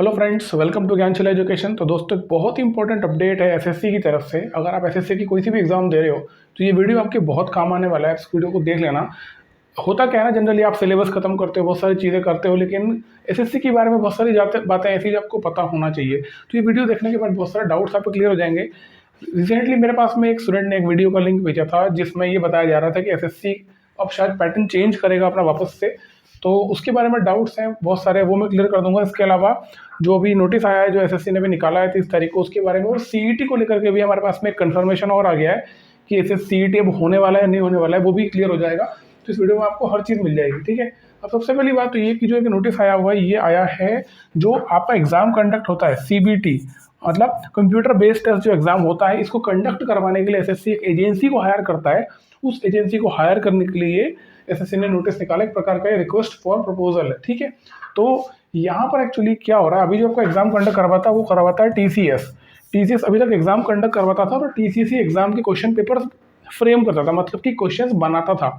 Hello friends, welcome to Gyanshila education. तो दोस्तों, एक बहुत ही इंपॉर्टेंट अपडेट है एसएससी की तरफ से। अगर आप एसएससी की कोई सी भी एग्जाम दे रहे हो तो ये वीडियो आपके बहुत काम आने वाला है। इस वीडियो को देख लेना। होता क्या है ना, जनरली आप सिलेबस खत्म करते हो, बहुत सारी चीज़ें करते हो, लेकिन एसएससी के बारे में बहुत सारी बातें ऐसी जो आपको पता होना चाहिए। तो ये वीडियो देखने के बाद बहुत सारे डाउट्स आपको क्लियर हो जाएंगे। रिसेंटली मेरे पास में एक स्टूडेंट ने एक वीडियो का लिंक भेजा था जिसमें ये बताया जा रहा था कि एसएससी अब शायद पैटर्न चेंज करेगा अपना वापस से। तो उसके बारे में डाउट्स हैं बहुत सारे, वो मैं क्लियर कर दूंगा। इसके अलावा जो अभी नोटिस आया है, जो एसएससी ने भी निकाला है 30 तारीख को, उसके बारे में, और सीईटी को लेकर के भी हमारे पास में एक कंफर्मेशन और आ गया है कि एसएससी सीईटी अब होने वाला है नहीं होने वाला है, वो भी क्लियर हो जाएगा। तो इस वीडियो में आपको हर चीज़ मिल जाएगी, ठीक है। अब सबसे पहली बात तो ये कि जो एक नोटिस आया हुआ है, ये आया है जो आपका एग्जाम कंडक्ट होता है सीबीटी, मतलब कंप्यूटर बेस्ड टेस्ट जो एग्जाम होता है, इसको कंडक्ट करवाने के लिए एसएससी एक एजेंसी को हायर करता है। उस एजेंसी को हायर करने के लिए एसएससी ने नोटिस निकाला, एक प्रकार का रिक्वेस्ट फॉर प्रपोजल है, ठीक है। तो यहाँ पर एक्चुअली क्या हो रहा है, अभी जो आपका एग्जाम कंडक्ट करवाता है वो करवाता है टीसीएस। टीसीएस अभी तक एग्जाम कंडक्ट करवाता था और टीसीएस एग्जाम के क्वेश्चन पेपर फ्रेम करता था, मतलब कि क्वेश्चंस बनाता था।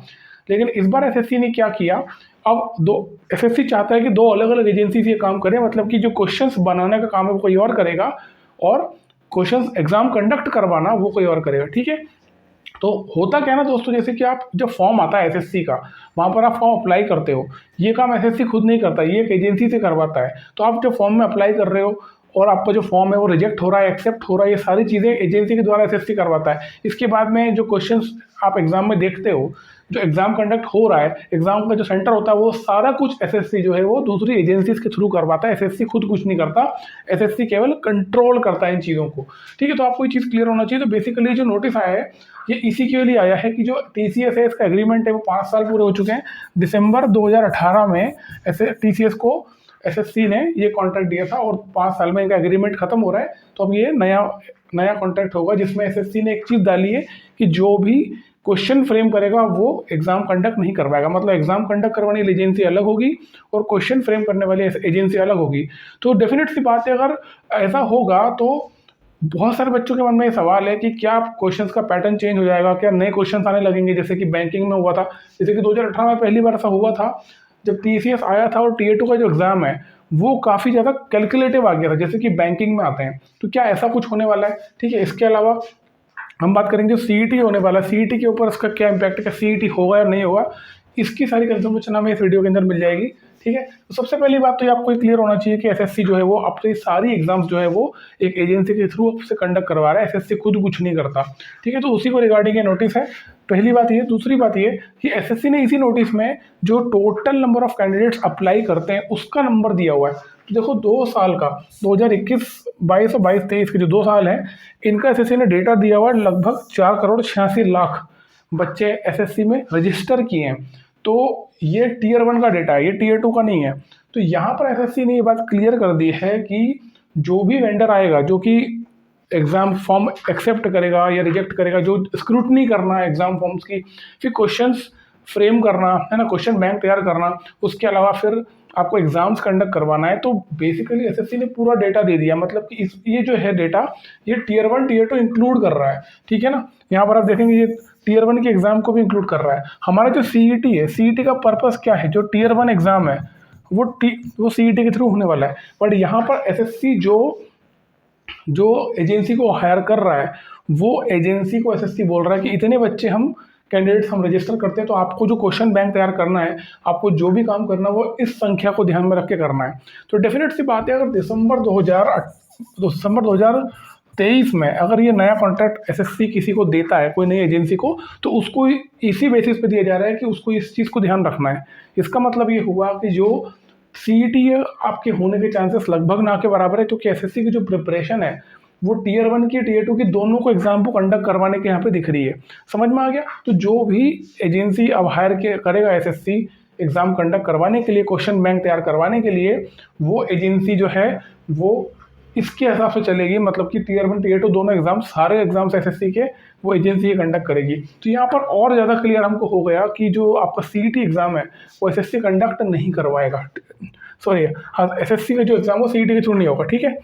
लेकिन इस बार एसएससी ने क्या किया, अब दो एसएससी चाहता है कि दो अलग अलग एजेंसी से काम करें, मतलब कि जो क्वेश्चंस बनाने का काम है वो कोई और करेगा और क्वेश्चंस एग्जाम कंडक्ट करवाना वो कोई और करेगा, ठीक है। तो होता क्या है ना दोस्तों, जैसे कि आप जब फॉर्म आता है एसएससी का, वहाँ पर आप फॉर्म अप्लाई करते हो, ये काम एसएससी खुद नहीं करता, ये एक एजेंसी से करवाता है। तो आप जब फॉर्म में अप्लाई कर रहे हो और आपका जो फॉर्म है वो रिजेक्ट हो रहा है, एक्सेप्ट हो रहा है, ये सारी चीज़ें एजेंसी के द्वारा एसएससी करवाता है। इसके बाद में जो क्वेश्चंस आप एग्जाम में देखते हो, जो एग्जाम कंडक्ट हो रहा है, एग्जाम का जो सेंटर होता है, वो सारा कुछ एसएससी जो है वो दूसरी एजेंसीज के थ्रू करवाता है। एसएससी खुद कुछ नहीं करता, एसएससी केवल कंट्रोल करता है इन चीज़ों को, ठीक है। तो आपको ये चीज़ क्लियर होना चाहिए। तो बेसिकली जो नोटिस आया है ये इसी के लिए आया है कि जो टीसीएस है, इसका एग्रीमेंट है वो 5 साल पूरे हो चुके हैं। दिसंबर 2018 में ऐसे टीसीएस को एसएससी ने ये कॉन्ट्रैक्ट दिया था और 5 साल में इनका एग्रीमेंट खत्म हो रहा है। तो अब ये नया कॉन्ट्रैक्ट होगा, जिसमें एसएससी ने एक चीज़ डाली है कि जो भी क्वेश्चन फ्रेम करेगा वो एग्जाम कंडक्ट नहीं करवाएगा, मतलब एग्जाम कंडक्ट करवाने वाली एजेंसी अलग होगी और क्वेश्चन फ्रेम करने वाली एजेंसी अलग होगी। तो डेफिनेट सी बात है, अगर ऐसा होगा तो बहुत सारे बच्चों के मन में ये सवाल है कि क्या क्वेश्चंस का पैटर्न चेंज हो जाएगा, क्या नए क्वेश्चंस आने लगेंगे, जैसे कि बैंकिंग में हुआ था। जैसे कि 2018 में पहली बार ऐसा हुआ था जब टीसीएस आया था और टीए 2 का जो एग्जाम है वो काफ़ी ज़्यादा कैलकुलेटिव आ गया था, जैसे कि बैंकिंग में आते हैं। तो क्या ऐसा कुछ होने वाला है, ठीक है। इसके अलावा हम बात करेंगे जो सीईटी होने वाला है, सीईटी के ऊपर इसका क्या इम्पैक्ट है, क्या सीईटी होगा या नहीं होगा, इसकी सारी कंफर्मेशन हमें इस वीडियो के अंदर मिल जाएगी, ठीक है। तो सबसे पहली बात तो ये आपको क्लियर होना चाहिए कि एसएससी जो है वो अपनी सारी एग्जाम्स जो है वो एक एजेंसी के थ्रू से कंडक्ट करवा रहा है, एसएससी खुद कुछ नहीं करता, ठीक है। तो उसी को रिगार्डिंग ये नोटिस है, पहली बात ये। दूसरी बात ये कि एसएससी ने इसी नोटिस में जो total number of candidates apply करते हैं उसका नंबर दिया हुआ है। तो देखो 2 साल का 2021-22 और 22-23 के जो 2 साल हैं, इनका एसएससी ने डेटा दिया हुआ है। लगभग 4,86,00,000 बच्चे एसएससी में रजिस्टर किए हैं। तो ये टीयर 1 का डेटा है, ये टीयर 2 का नहीं है। तो यहाँ पर एसएससी ने ये बात क्लियर कर दी है कि जो भी वेंडर आएगा जो कि एग्जाम फॉर्म एक्सेप्ट करेगा या रिजेक्ट करेगा, जो स्क्रूटनी करना है एग्जाम फॉर्म्स की, फिर क्वेश्चंस फ्रेम करना है ना, क्वेश्चन बैंक तैयार करना, उसके अलावा फिर आपको एग्जाम्स कंडक्ट करवाना है। तो बेसिकली एसएससी ने पूरा डेटा दे दिया, मतलब कि ये जो है डेटा, ये टीयर 1 टीयर 2 इंक्लूड कर रहा है, ठीक है ना। यहाँ पर आप देखेंगे ये टीयर 1 के एग्जाम को भी इंक्लूड कर रहा है। हमारा जो सीईटी है, सीईटी का पर्पस क्या है, जो टीयर 1 एग्जाम है वो सीईटी के थ्रू होने वाला है। बट यहाँ पर एसएससी जो एजेंसी को हायर कर रहा है, वो एजेंसी को एसएससी बोल रहा है कि इतने बच्चे हम कैंडिडेट्स हम रजिस्टर करते हैं, तो आपको जो क्वेश्चन बैंक तैयार करना है, आपको जो भी काम करना है वो इस संख्या को ध्यान में रख के करना है। तो डेफिनेट सी बात है, अगर दिसंबर 2023 में अगर ये नया कॉन्ट्रैक्ट एसएससी किसी को देता है, कोई नई एजेंसी को, तो उसको इसी बेसिस पे दिया जा रहा है कि उसको इस चीज़ को ध्यान रखना है। इसका मतलब ये हुआ कि जो सीईटी आपके होने के चांसेस लगभग ना के बराबर है, क्योंकि एसएससी की जो प्रिपरेशन है वो टीयर 1 की टीयर 2 की दोनों को एग्जाम को कंडक्ट करवाने के यहाँ पे दिख रही है। समझ में आ गया। तो जो भी एजेंसी अब हायर करेगा एसएससी एग्जाम कंडक्ट करवाने के लिए, क्वेश्चन बैंक तैयार करवाने के लिए, वो एजेंसी जो है वो इसके हिसाब से चलेगी, मतलब कि टीयर 1 टीयर 2 दोनों एग्जाम, सारे एग्जाम्स एसएससी के वो एजेंसी कंडक्ट करेगी। तो यहाँ पर और ज़्यादा क्लियर हमको हो गया कि जो आपका सीईटी एग्जाम है वो एसएससी कंडक्ट नहीं करवाएगा, सॉरी हाँ, एसएससी का जो एग्जाम वो सीईटी के थ्रू नहीं होगा, ठीक है।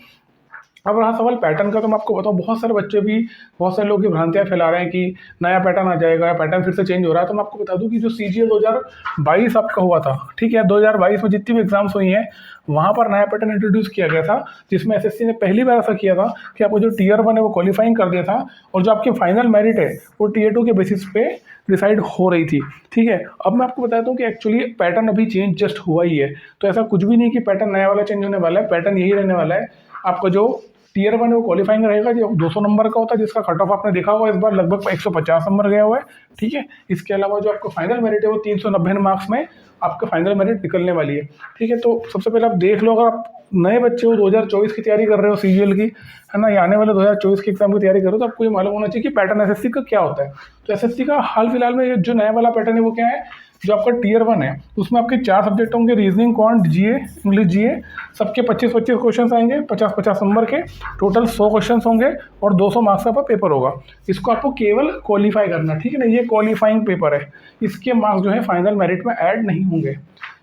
अब रहा सवाल पैटर्न का, तो मैं आपको बताऊं बहुत सारे बच्चे भी, बहुत सारे लोग ये भ्रांतियां फैला रहे हैं कि नया पैटर्न आ जाएगा, पैटर्न फिर से चेंज हो रहा है। तो मैं आपको बता दूं कि जो CGL 2022 आपका हुआ था, ठीक है, 2022 में जितनी भी एग्जाम्स हुई हैं वहाँ पर नया पैटर्न इंट्रोड्यूस किया गया था, जिसमें SSC ने पहली बार ऐसा किया था कि आपको जो Tier 1 है वो क्वालिफाइंग कर दिया था, और जो आपकी फाइनल मेरिट है वो Tier 2 के बेसिस पे डिसाइड हो रही थी, ठीक है। अब मैं आपको बताता हूँ कि एक्चुअली पैटर्न अभी चेंज जस्ट हुआ ही है, तो ऐसा कुछ भी नहीं कि पैटर्न नया वाला चेंज होने वाला है, पैटर्न यही रहने वाला है। आपका जो Tier 1 है वो क्वालिफाइंग रहेगा, जो 200 नंबर का होता है, जिसका कट ऑफ आपने देखा होगा इस बार लगभग 150 नंबर गया हुआ है, ठीक है। इसके अलावा जो आपको फाइनल मेरिट है वो 390 मार्क्स में आपका फाइनल मेरिट निकलने वाली है, ठीक है। तो सबसे पहले आप देख लो, अगर आप नए बच्चे हो 2024 की तैयारी कर रहे हो CGL की, है ना, या आने वाले 2024 के एग्जाम की तैयारी कर रहे हो, तो आपको ये मालूम होना चाहिए कि पैटर्न SSC का क्या होता है। तो SSC का हाल फिलहाल में जो नया वाला पैटर्न है वो क्या है, जो आपका Tier 1 है उसमें आपके 4 सब्जेक्ट होंगे, reasoning, quant, GA, English GA, सबके 25-25 क्वेश्चन आएंगे, 50-50 नंबर के, टोटल 100 क्वेश्चन होंगे और 200 मार्क्स का पेपर होगा। इसको आपको केवल क्वालिफाई करना, ठीक है ना, ये क्वालिफाइंग पेपर है, इसके मार्क्स जो है फाइनल मेरिट में ऐड नहीं होंगे।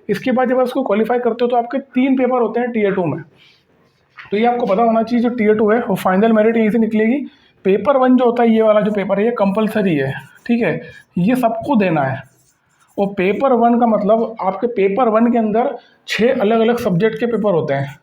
इसके बाद जब आप इसको क्वालिफाई करते हो तो आपके 3 पेपर होते हैं Tier 2 में, तो ये आपको पता होना चाहिए। जो Tier 2 है वो फाइनल मेरिट यहीं से निकलेगी। पेपर 1 जो होता है, ये वाला जो पेपर है ये कंपलसरी है, ठीक है, ये सबको देना है। और पेपर 1 का मतलब आपके पेपर 1 के अंदर 6 अलग अलग सब्जेक्ट के पेपर होते हैं,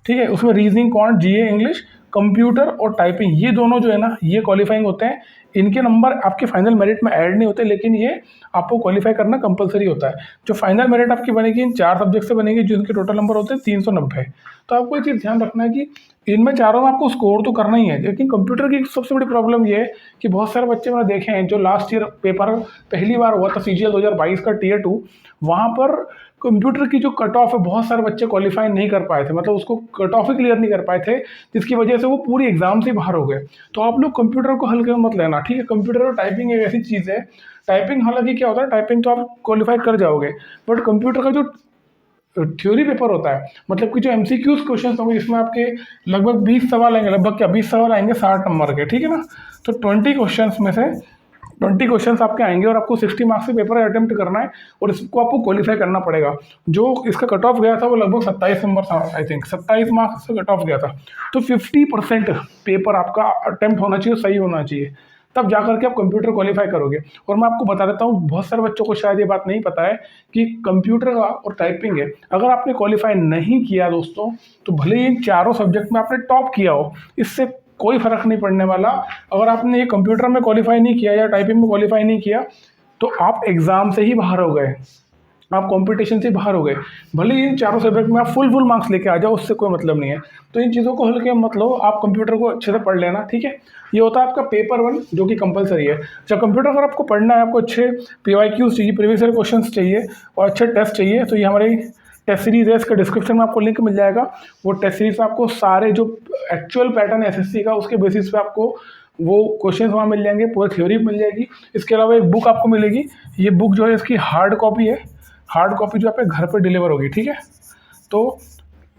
ठीक है। उसमें reasoning, quant, GA, English, computer और टाइपिंग, ये दोनों जो है ना ये क्वालिफाइंग होते हैं। इनके नंबर आपके फाइनल मेरिट में ऐड नहीं होते, लेकिन ये आपको क्वालिफाई करना कंपलसरी होता है। जो फाइनल मेरिट आपकी बनेगी इन 4 सब्जेक्ट से बनेगी, जिनके टोटल नंबर होते हैं 390। तो आपको ये चीज़ ध्यान रखना है कि इनमें चारों में आपको स्कोर तो करना ही है। लेकिन कंप्यूटर की सबसे बड़ी प्रॉब्लम ये है कि बहुत सारे बच्चे मैंने देखे हैं जो लास्ट ईयर पेपर पहली बार हुआ था CGL 2022 का Tier 2, वहाँ पर कंप्यूटर की जो कट ऑफ है बहुत सारे बच्चे क्वालिफाई नहीं कर पाए थे, मतलब उसको कट ऑफ ही क्लियर नहीं कर पाए थे, जिसकी वजह से वो पूरी एग्जाम से बाहर हो गए। तो आप लोग कंप्यूटर को हल्के में मत लेना, ठीक है। कंप्यूटर और टाइपिंग एक ऐसी चीज़ है, टाइपिंग हालांकि क्या होता है, टाइपिंग तो आप क्वालिफाई कर जाओगे, बट कंप्यूटर का जो थ्योरी पेपर होता है, मतलब कि जो MCQs क्वेश्चन होंगे जिसमें आपके लगभग 20 सवाल आएंगे, लगभग क्या 20 सवाल आएंगे 60 नंबर के, ठीक है ना। तो 20 क्वेश्चन में से 20 क्वेश्चन आपके आएंगे और आपको 60 मार्क्स से पेपर अटेम्प्ट करना है और इसको आपको क्वालिफाई करना पड़ेगा। जो इसका कट ऑफ गया था वो लगभग 27 नंबर था, आई थिंक 27 मार्क्स से कट ऑफ गया था। तो 50% पेपर आपका अटेम्प्ट होना चाहिए, सही होना चाहिए, तब जा करके आप कंप्यूटर क्वालिफाई करोगे। और मैं आपको बता देता हूँ, बहुत सारे बच्चों को शायद ये बात नहीं पता है कि कंप्यूटर का और टाइपिंग है, अगर आपने क्वालिफाई नहीं किया दोस्तों, तो भले ही इन चारों सब्जेक्ट में आपने टॉप किया हो, इससे कोई फर्क नहीं पड़ने वाला। अगर आपने ये कंप्यूटर में क्वालिफाई नहीं किया या टाइपिंग में क्वालिफाई नहीं किया, तो आप एग्जाम से ही बाहर हो गए, आप कंपटीशन से बाहर हो गए। भले ही इन चारों सब्जेक्ट में आप फुल मार्क्स लेके आ जाओ, उससे कोई मतलब नहीं है। तो इन चीज़ों को हल्के मत लो, आप कंप्यूटर को अच्छे से पढ़ लेना, ठीक है। ये होता है आपका पेपर 1 जो कि कंपलसरी है। जब कंप्यूटर अगर आपको पढ़ना है, आपको अच्छे PYQs चाहिए, प्रीवियस ईयर क्वेश्चन चाहिए और अच्छे टेस्ट चाहिए, तो ये हमारी टेस्ट सीरीज है, इसका डिस्क्रिप्शन में आपको लिंक मिल जाएगा। वो टेस्ट सीरीज में आपको सारे जो एक्चुअल पैटर्न है SSC का, उसके बेसिस पे आपको वो क्वेश्चन वहाँ मिल जाएंगे, पूरी थ्योरी मिल जाएगी। इसके अलावा एक बुक आपको मिलेगी, ये बुक जो है इसकी हार्ड कॉपी है, हार्ड कॉपी जो आपके घर पे डिलीवर होगी, ठीक है। तो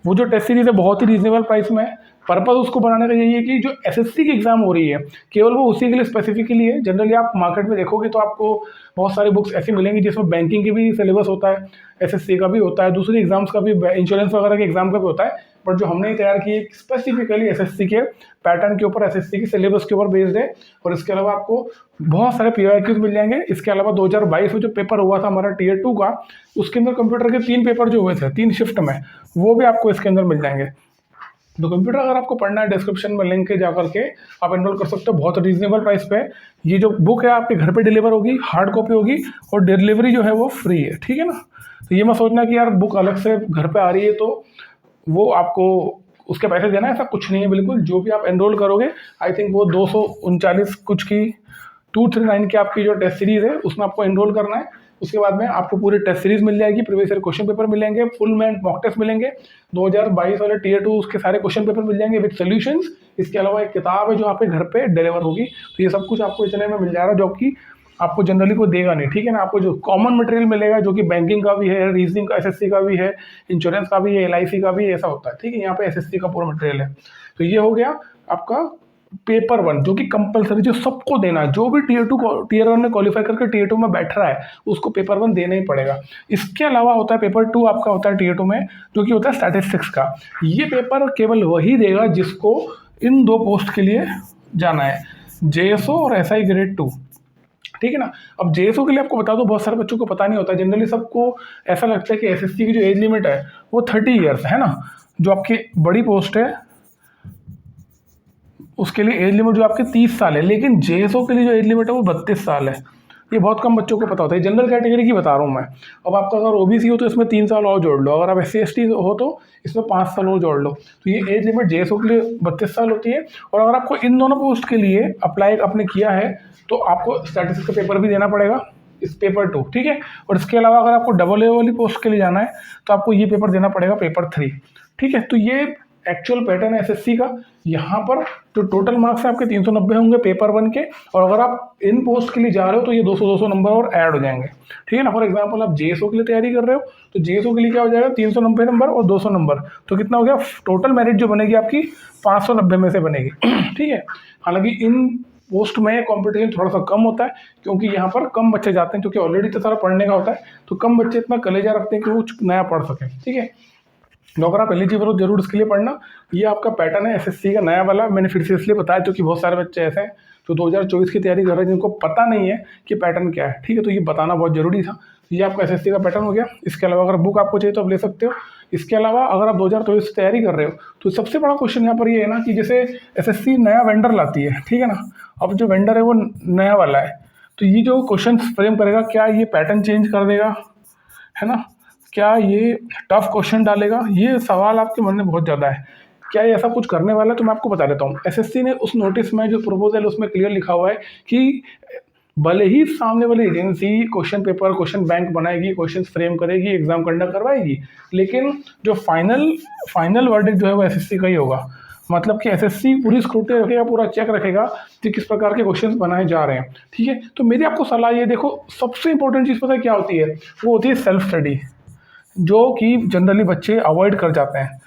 वो जो टेस्ट सीरीज है बहुत ही रीजनेबल प्राइस में है। पर्पज़ उसको बनाने का यही है कि जो SSC की एग्ज़ाम हो रही है केवल वो उसी के लिए स्पेसिफिकली है। जनरली आप मार्केट में देखोगे तो आपको बहुत सारी बुक्स ऐसी मिलेंगी जिसमें बैंकिंग की भी सिलेबस होता है, SSC का भी होता है, दूसरी एग्जाम्स का भी, इंश्योरेंस वगैरह के एग्जाम का भी होता है। बट जो हमने तैयार की है स्पेसिफिकली SSC के पैटर्न के ऊपर, SSC की सिलेबस के ऊपर बेस्ड है। और इसके अलावा आपको बहुत सारे PYQs मिल जाएंगे। इसके अलावा 2022 में जो पेपर हुआ था हमारा Tier 2 का, उसके अंदर कंप्यूटर के 3 पेपर जो हुए थे 3 शिफ्ट में, वो भी आपको इसके अंदर मिल जाएंगे। तो कंप्यूटर अगर आपको पढ़ना है, डिस्क्रिप्शन में लिंक है, जा करके आप एनरोल कर सकते हो बहुत रीजनेबल प्राइस पे। ये जो बुक है आपके घर पे डिलीवर होगी, हार्ड कॉपी होगी और डिलीवरी जो है वो फ्री है, ठीक है ना। तो ये मत सोचना कि यार बुक अलग से घर पे आ रही है तो वो आपको उसके पैसे देना है, ऐसा कुछ नहीं है बिल्कुल। जो भी आप एनरोल करोगे, आई थिंक वो 239 कुछ की 239 की आपकी जो टेस्ट सीरीज़ है उसमें आपको एनरोल करना है। उसके बाद में आपको पूरी टेस्ट सीरीज मिल जाएगी, प्रीवियस ईयर क्वेश्चन पेपर मिलेंगे, फुल में मॉक टेस्ट मिलेंगे, 2022 वाले Tier 2 उसके सारे क्वेश्चन पेपर मिल जाएंगे विद सॉल्यूशंस। इसके अलावा एक किताब है जो आपके घर पे डिलीवर होगी। तो ये सब कुछ आपको इतने में मिल जाएगा, जो कि आपको जनरली कोई देगा नहीं, ठीक है ना। आपको जो कॉमन मटेरियल मिलेगा जो कि बैंकिंग का भी है, रीजनिंग का SSC का भी है, इंश्योरेंस का भी है, LIC का भी है, ऐसा होता है, ठीक है। यहाँ पे SSC का पूरा मटेरियल है। तो ये हो गया आपका पेपर 1 जो कि कंपलसरी, जो सबको देना है, जो भी टीयर 1 में क्वालिफाई करके टीयर 2 में बैठ रहा है उसको पेपर 1 देना ही पड़ेगा। इसके अलावा होता है पेपर 2 आपका होता है टीयर 2 में, जो कि होता है स्टैटिस्टिक्स का। ये पेपर केवल वही देगा जिसको इन 2 पोस्ट के लिए जाना है, जेएसओ और एसआई ग्रेड 2, ठीक है ना। अब जेएसओ के लिए आपको बता दो, बहुत सारे बच्चों को पता नहीं होता, जनरली सबको ऐसा लगता है कि एसएससी की जो एज लिमिट है वो 30 ईयर्स है ना, जो आपकी बड़ी पोस्ट है उसके लिए एज लिमिट जो आपके 30 साल है, लेकिन जेएसओ के लिए जो एज लिमिट है वो 32 साल है। ये बहुत कम बच्चों को पता होता है, जनरल कैटेगरी की बता रहा हूँ मैं। अब आपका अगर ओबीसी हो तो इसमें 3 साल और जोड़ लो, अगर आप SC/ST हो तो इसमें 5 साल और जोड़ लो। तो ये एज लिमिट जेएसओ के लिए 32 साल होती है। और अगर आपको इन दोनों पोस्ट के लिए अप्लाई आपने किया है तो आपको स्टैटिस्टिक्स का पेपर भी देना पड़ेगा, इस पेपर 2, ठीक है। और इसके अलावा अगर आपको AA वाली पोस्ट के लिए जाना है तो आपको ये पेपर देना पड़ेगा, पेपर 3, ठीक है। तो ये एक्चुअल पैटर्न है एसएससी का। यहाँ पर जो टोटल मार्क्स है आपके 390 होंगे पेपर 1 के, और अगर आप इन पोस्ट के लिए जा रहे हो तो ये 200 नंबर और ऐड हो जाएंगे, ठीक है ना। फॉर एग्जांपल आप जेएसओ के लिए तैयारी कर रहे हो तो जेएसओ के लिए क्या हो जाएगा, 390 नंबर और 200 नंबर, तो कितना हो गया, टोटल मेरिट जो बनेगी आपकी 590 में से बनेगी, ठीक है। हालांकि इन पोस्ट में कंपटीशन थोड़ा सा कम होता है क्योंकि यहाँ पर कम बच्चे जाते हैं, क्योंकि ऑलरेडी तो सारा पढ़ने का होता है, तो कम बच्चे इतना कलेजा रखते हैं कि वो नया पढ़ सकें, ठीक है। तो अगर आप एलिजिबल हो जरूर इसके लिए पढ़ना। ये आपका पैटर्न है एसएससी का नया वाला, मैंने फिर से इसलिए बताया क्योंकि बहुत सारे बच्चे ऐसे हैं जो 2024 की तैयारी कर रहे हैं जिनको पता नहीं है कि पैटर्न क्या है, ठीक है। तो ये बताना बहुत जरूरी था। ये आपका एसएससी का पैटर्न हो गया। इसके अलावा अगर बुक आपको चाहिए तो आप ले सकते हो। इसके अलावा अगर आप 2024 से तैयारी कर रहे हो तो सबसे बड़ा क्वेश्चन यहाँ पर ये है ना कि जैसे एसएससी नया वेंडर लाती है, ठीक है ना। अब जो वेंडर है वो नया वाला है, तो ये जो क्वेश्चन फ्रेम करेगा क्या ये पैटर्न चेंज कर देगा, है ना, क्या ये टफ क्वेश्चन डालेगा, ये सवाल आपके मन में बहुत ज़्यादा है। क्या ये ऐसा कुछ करने वाला है, तो मैं आपको बता देता हूँ। एसएससी ने उस नोटिस में जो प्रपोजल उसमें क्लियर लिखा हुआ है कि भले ही सामने वाली agency question paper, question bank बनाएगी, क्वेश्चन फ्रेम करेगी, एग्जाम कंडक्ट करवाएगी, लेकिन जो फाइनल वर्डिक्ट जो है वो एसएससी का ही होगा। मतलब कि एसएससी पूरी स्क्रूटनी रखेगा, पूरा चेक रखेगा कि किस प्रकार के क्वेश्चंस बनाए जा रहे हैं, ठीक है। तो मेरी आपको सलाह ये, देखो सबसे इंपॉर्टेंट चीज़ पता है क्या होती है, वो होती है सेल्फ स्टडी, जो कि जनरली बच्चे अवॉइड कर जाते हैं।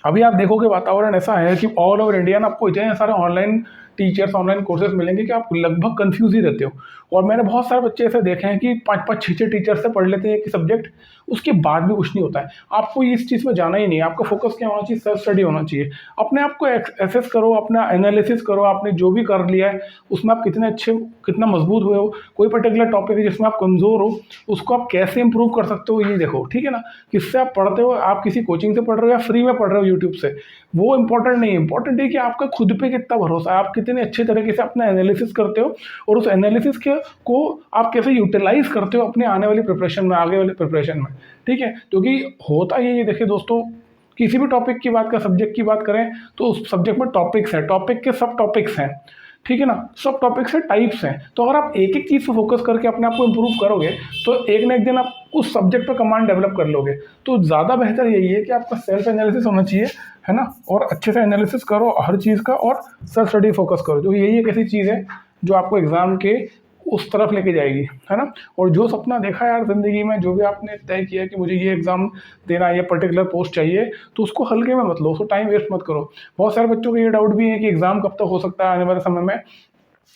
अभी आप देखोगे वातावरण ऐसा है कि ऑल ओवर इंडिया ना आपको इतने सारे ऑनलाइन टीचर्स, ऑनलाइन कोर्सेज मिलेंगे कि आप लगभग कंफ्यूज ही रहते हो। और मैंने बहुत सारे बच्चे ऐसे देखे हैं कि 5-5, 6-6 टीचर से पढ़ लेते हैं एक सब्जेक्ट, उसके बाद भी कुछ नहीं होता है। आपको इस चीज़ में जाना ही नहीं है, आपका फोकस क्या होना चाहिए, सेल्फ स्टडी होना चाहिए। अपने आप को एसेस करो, अपना एनालिसिस करो, आपने जो भी कर लिया है उसमें आप कितने अच्छे, कितना मजबूत हुए हो, कोई पर्टिकुलर टॉपिक है जिसमें आप कमज़ोर हो उसको आप कैसे इंप्रूव कर सकते हो ये देखो, ठीक है ना। किससे आप पढ़ते हो, आप किसी कोचिंग से पढ़ रहे हो या फ्री में पढ़ रहे हो यूट्यूब से, वो इंपॉर्टेंट नहीं है। इंपॉर्टेंट है कि आपका खुद पे कितना भरोसा है, आप कितने अच्छे तरीके से अपना एनालिसिस करते हो और उस एनालिसिस को आप कैसे यूटिलाइज करते हो अपने आने वाली प्रिपरेशन में, आगे वाली प्रिपरेशन में, ठीक है। क्योंकि होता ये देखिए दोस्तों, किसी भी टॉपिक की बात का, सब्जेक्ट की बात करें तो उस सब्जेक्ट में टॉपिक्स हैं, टॉपिक के सब टॉपिक्स हैं, ठीक है ना, सब टॉपिक्स हैं, टाइप्स हैं। तो अगर आप एक एक चीज़ पर फोकस करके अपने आप को इम्प्रूव करोगे तो एक ना एक दिन आप उस सब्जेक्ट पर कमांड डेवलप कर लोगे। तो ज़्यादा बेहतर यही है कि आपका सेल्फ एनालिसिस होना चाहिए, है ना, और अच्छे से एनालिसिस करो हर चीज़ का और सेल्फ स्टडी फोकस करो। तो यही एक ऐसी चीज़ है जो आपको एग्ज़ाम के उस तरफ लेके जाएगी, है ना। और जो सपना देखा यार ज़िंदगी में, जो भी आपने तय किया कि मुझे ये एग्ज़ाम देना है, ये पर्टिकुलर पोस्ट चाहिए, तो उसको हल्के में मत लो, उसको टाइम वेस्ट मत करो। बहुत सारे बच्चों को ये डाउट भी है कि एग्ज़ाम कब तक हो सकता है आने वाले समय में।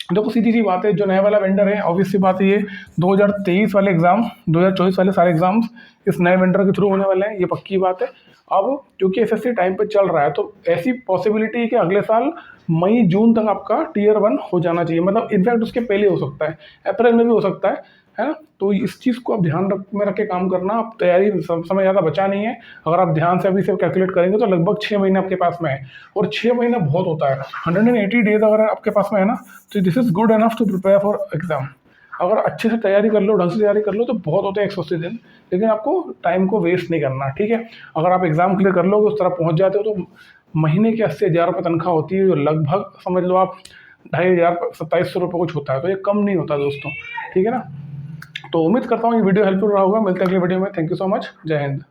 देखो सीधी सी बात है, जो नया वाला वेंडर है, ऑब्वियस सी बात है, ये 2023 वाले एग्ज़ाम, 2024 वाले सारे एग्ज़ाम्स इस नए वेंडर के थ्रू होने वाले हैं, ये पक्की बात है। अब क्योंकि एसएससी टाइम पे चल रहा है तो ऐसी पॉसिबिलिटी है कि अगले साल मई जून तक आपका टीयर 1 हो जाना चाहिए, मतलब इनफैक्ट उसके पहले हो सकता है, अप्रैल में भी हो सकता है ना। तो इस चीज़ को आप ध्यान में रख के काम करना। आप तैयारी, समय ज़्यादा बचा नहीं है, अगर आप ध्यान से अभी से कैलकुलेट करेंगे तो लगभग 6 महीने आपके पास में है, और 6 महीना बहुत होता है। 180 डेज अगर आपके पास में है ना, तो this is good enough to prepare for exam. अगर अच्छे से तैयारी कर लो, ढंग से तैयारी कर लो तो बहुत होते हैं 180 दिन, लेकिन आपको टाइम को वेस्ट नहीं करना, ठीक है। अगर आप एग्ज़ाम क्लियर कर लोगे, उस तरह पहुंच जाते हो, तो महीने की 80,000 रुपये तनख्वाह होती है, जो लगभग समझ लो आप 2,500, 2,700 रुपये कुछ होता है। तो ये कम नहीं होता दोस्तों, ठीक है ना। तो उम्मीद करता हूँ ये वीडियो हेल्पफुल रहा होगा। मिलते हैं अगले वीडियो में। Thank you so much. जय हिंद।